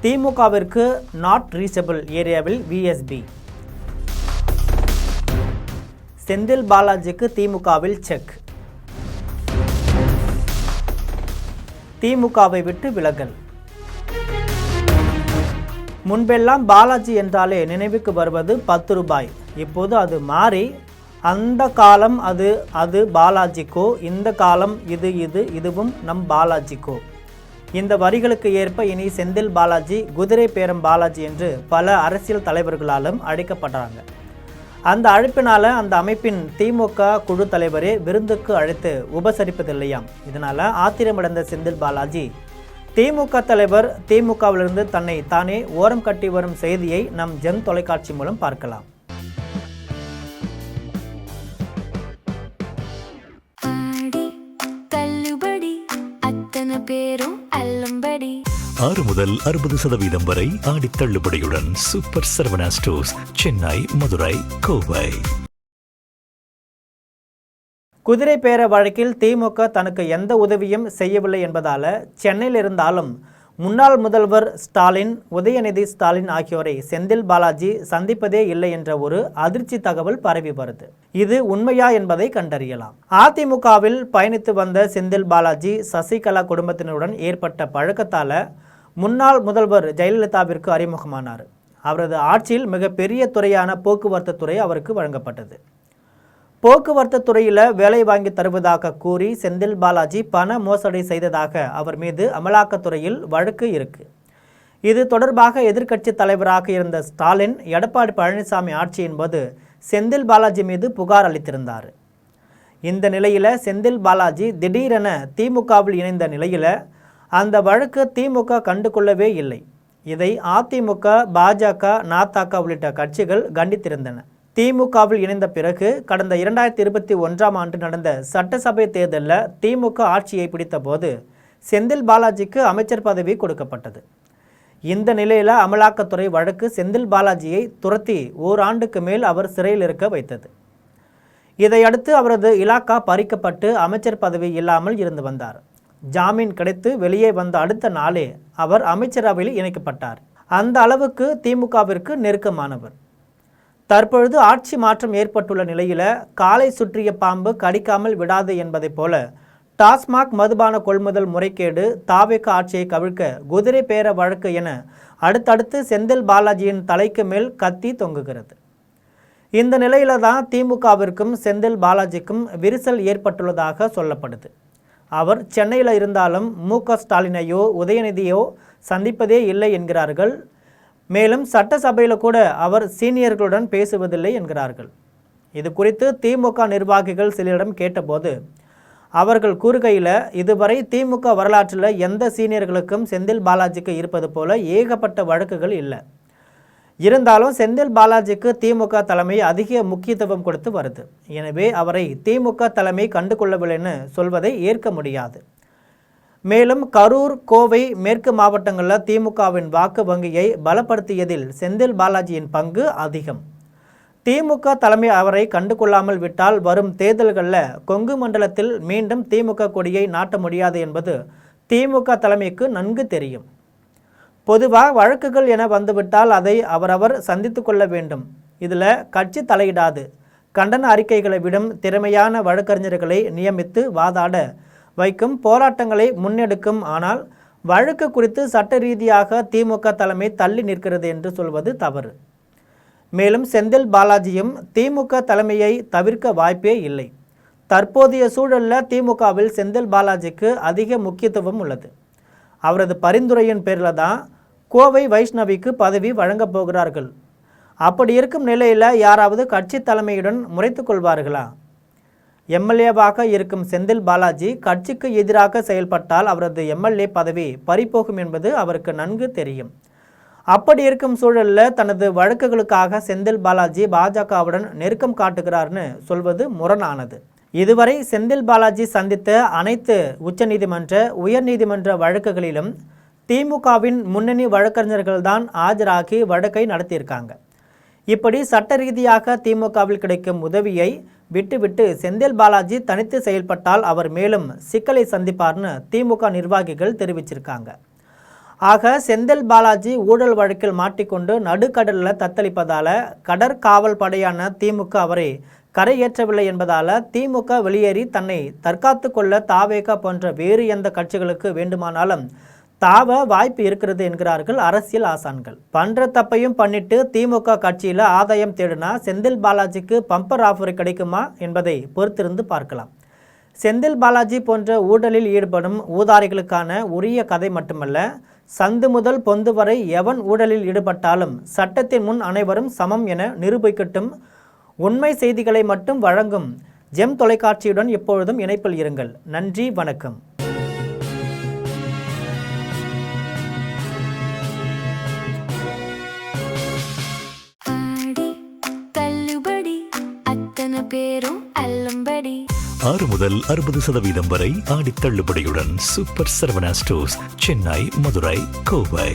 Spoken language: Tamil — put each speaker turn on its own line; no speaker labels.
திமுகவிற்கு நாட் ரீச்சபிள் ஏரியாவில் விஎஸ்பி. செந்தில் பாலாஜிக்கு திமுகவில் செக். திமுகவை விட்டு விலகல். முன்பெல்லாம் பாலாஜி என்றாலே நினைவுக்கு வருவது 10 ரூபாய். இப்போது அது மாறி அந்த காலம் அது பாலாஜிக்கோ, இந்த காலம் இதுவும் நம் பாலாஜிக்கோ. இந்த வரிகளுக்கு ஏற்ப இனி செந்தில் பாலாஜி, குதிரை பேரம் பாலாஜி என்று பல அரசியல் தலைவர்களாலும் அழைக்கப்படுறாங்க. அந்த அழைப்பினால அந்த அமைப்பின் திமுக குழு தலைவரே விருந்துக்கு அழைத்து உபசரிப்பதில்லையாம். இதனால ஆத்திரமடைந்த செந்தில் பாலாஜி திமுக தலைவர் திமுகவிலிருந்து தன்னை தானே ஓரம் கட்டி வரும் செய்தியை நம் ஜெம் தொலைக்காட்சி மூலம் பார்க்கலாம்.
பேரும் அல்லம்படி
6 முதல் 60% வரை ஆடி தள்ளுபடியுடன் சூப்பர் சரவணா ஸ்டோர்ஸ், சென்னை, மதுரை, கோவை.
குதிரை பேர வழக்கில் திமுக தனக்கு எந்த உதவியும் செய்யவில்லை என்பதால சென்னையில் இருந்தாலும் முன்னாள் முதல்வர் ஸ்டாலின், உதயநிதி ஸ்டாலின் ஆகியோரை செந்தில் பாலாஜி சந்திப்பதே இல்லை என்ற ஒரு அதிர்ச்சி தகவல் பரவி வருது. இது உண்மையா என்பதை கண்டறியலாம். அதிமுகவில் பயணித்து வந்த செந்தில் பாலாஜி சசிகலா குடும்பத்தினருடன் ஏற்பட்ட பழக்கத்தால முன்னாள் முதல்வர் ஜெயலலிதாவிற்கு அறிமுகமானார். அவரது ஆட்சியில் மிகப்பெரிய துறையான போக்குவரத்து துறை அவருக்கு வழங்கப்பட்டது. போக்குவரத்து துறையில் வேலை வாங்கி தருவதாக கூறி செந்தில் பாலாஜி பண மோசடி செய்ததாக அவர் மீது அமலாக்கத்துறையில் வழக்கு இருக்கு. இது தொடர்பாக எதிர்க்கட்சி தலைவராக இருந்த ஸ்டாலின், எடப்பாடி பழனிசாமி ஆட்சியின் போது செந்தில் பாலாஜி மீது புகார் அளித்திருந்தார். இந்த நிலையில் செந்தில் பாலாஜி திடீரென திமுகவில் இணைந்த நிலையில் அந்த வழக்கு திமுக கண்டுகொள்ளவே இல்லை. இதை அதிமுக, பாஜக, நாதக உள்ளிட்ட கட்சிகள் கண்டித்திருந்தன. திமுகவில் இணைந்த பிறகு கடந்த 2021ஆம் ஆண்டு நடந்த சட்டசபை தேர்தலில் திமுக ஆட்சியை பிடித்த போது செந்தில் பாலாஜிக்கு அமைச்சர் பதவி கொடுக்கப்பட்டது. இந்த நிலையில் அமலாக்கத்துறை வழக்கு செந்தில் பாலாஜியை துரத்தி ஓராண்டுக்கு மேல் அவர் சிறையில் இருக்க வைத்தது. இதையடுத்து அவரது இலாக்கா பறிக்கப்பட்டு அமைச்சர் பதவி இல்லாமல் இருந்து வந்தார். ஜாமீன் கிடைத்து வெளியே வந்த அடுத்த நாளே அவர் அமைச்சரவையில் இணைக்கப்பட்டார். அந்த அளவுக்கு திமுகவிற்கு நெருக்கமானவர். தற்பொழுது ஆட்சி மாற்றம் ஏற்பட்டுள்ள நிலையில் காலை சுற்றிய பாம்பு கடிக்காமல் விடாது என்பதை போல டாஸ்மாக் மதுபான கொள்முதல் முறைகேடு, தாவேக ஆட்சியை கவிழ்க்க குதிரை பேர வழக்கு என அடுத்தடுத்து செந்தில் பாலாஜியின் தலைக்கு மேல் கத்தி தொங்குகிறது. இந்த நிலையில தான் திமுகவிற்கும் செந்தில் பாலாஜிக்கும் விரிசல் ஏற்பட்டுள்ளதாக சொல்லப்படுது. அவர் சென்னையில் இருந்தாலும் மு.க. ஸ்டாலினையோ உதயநிதியோ சந்திப்பதே இல்லை என்கிறார்கள். மேலும் சட்டசபையில் கூட அவர் சீனியர்களுடன் பேசுவதில்லை என்கிறார்கள். இது குறித்து திமுக நிர்வாகிகள் சிலரிடம் கேட்டபோது அவர்கள் கூறுகையில், இதுவரை திமுக வரலாற்றில் எந்த சீனியர்களுக்கும் செந்தில் பாலாஜிக்கு இருப்பது போல ஏகப்பட்ட வழக்குகள் இல்லை. இருந்தாலும் செந்தில் பாலாஜிக்கு திமுக தலைமை அதிக முக்கியத்துவம் கொடுத்து வருது. எனவே அவரை திமுக தலைமை கண்டுகொள்ளவில்லைன்னு சொல்வதை ஏற்க முடியாது. மேலும் கரூர், கோவை, மேற்கு மாவட்டங்களில் திமுகவின் வாக்கு வங்கியை பலப்படுத்தியதில் செந்தில் பாலாஜியின் பங்கு அதிகம். திமுக தலைமை அவரை கண்டுகொள்ளாமல் விட்டால் வரும் தேர்தல்களில் கொங்கு மண்டலத்தில் மீண்டும் திமுக கொடியை நாட்ட முடியாது என்பது திமுக தலைமைக்கு நன்கு தெரியும். பொதுவாக வழக்குகள் என வந்துவிட்டால் அதை அவரவர் சந்தித்து கொள்ள வேண்டும். இதில் கட்சி தலையிடாது. கண்டன அறிக்கைகளை விடும் திறமையான வழக்கறிஞர்களை நியமித்து வாதாட வைக்கும், போராட்டங்களை முன்னெடுக்கும். ஆனால் வழக்கு குறித்து சட்ட ரீதியாக திமுக தலைமை தள்ளி நிற்கிறது என்று சொல்வது தவறு. மேலும் செந்தில் பாலாஜியும் திமுக தலைமையை தவிர்க்க வாய்ப்பே இல்லை. தற்போதைய சூழலில் திமுகவில் செந்தில் பாலாஜிக்கு அதிக முக்கியத்துவம் உள்ளது. அவரது பரிந்துரையின் பேரில் தான் கோவை வைஷ்ணவிக்கு பதவி வழங்கப் போகிறார்கள். அப்படி இருக்கும் நிலையில் யாராவது கட்சி தலைமையுடன் முறைத்து கொள்வார்களா? எம்எல்ஏவாக இருக்கும் செந்தில் பாலாஜி கட்சிக்கு எதிராக செயல்பட்டால் அவரது எம்எல்ஏ பதவி பறிபோகும் என்பது அவருக்கு நன்கு தெரியும். அப்படி இருக்கும் சூழலில் தனது வழக்குகளுக்காக செந்தில் பாலாஜி பாஜகவுடன் நெருக்கம் காட்டுகிறார்னு சொல்வது முரணானது. இதுவரை செந்தில் பாலாஜி சந்தித்த அனைத்து உச்சநீதிமன்ற, உயர்நீதிமன்ற வழக்குகளிலும் திமுகவின் முன்னணி வழக்கறிஞர்கள்தான் ஆஜராகி வழக்கை நடத்தியிருக்காங்க. இப்படி சட்ட ரீதியாக திமுகவில் கிடைக்கும் உதவியை விட்டுவிட்டு செந்தில் பாலாஜி தனித்து செயல்பட்டால் அவர் மேலும் சிக்கலை சந்திப்பார்னு திமுக நிர்வாகிகள் தெரிவிச்சிருக்காங்க. ஆக செந்தில் பாலாஜி ஊழல் வழக்கில் மாட்டிக்கொண்டு நடுக்கடலில் தத்தளிப்பதால் கடற்காவல் படையான திமுக அவரை கரையேற்றவில்லை என்பதால் திமுக வெளியேறி தன்னை தற்காத்து கொள்ள தாவேகா போன்ற வேறு எந்த கட்சிகளுக்கு வேண்டுமானாலும் தாவ வாய்ப்பு இருக்கிறது என்கிறார்கள் அரசியல் ஆசான்கள். பண்ற தப்பையும் பண்ணிட்டு திமுக கட்சியில் ஆதாயம் தேடினா செந்தில் பாலாஜிக்கு பம்பர் ஆஃபர் கிடைக்குமா என்பதை பொறுத்திருந்து பார்க்கலாம். செந்தில் பாலாஜி போன்ற ஊழலில் ஈடுபடும் ஊதாரிகளுக்கான உரிய கதை மட்டுமல்ல, சந்து முதல் பொந்து வரை எவன் ஊழலில் ஈடுபட்டாலும் சட்டத்தின் முன் அனைவரும் சமம் என நிரூபிக்கட்டும். உண்மை செய்திகளை மட்டும் வழங்கும் ஜெம் தொலைக்காட்சியுடன் எப்பொழுதும் இணைப்பில் இருங்கள். நன்றி, வணக்கம்.
பேரும் அல்லும்படி
6 முதல் 60% வரை ஆடி தள்ளுபடியுடன் சூப்பர் சரவணா ஸ்டோர்ஸ், சென்னை, மதுரை, கோவை.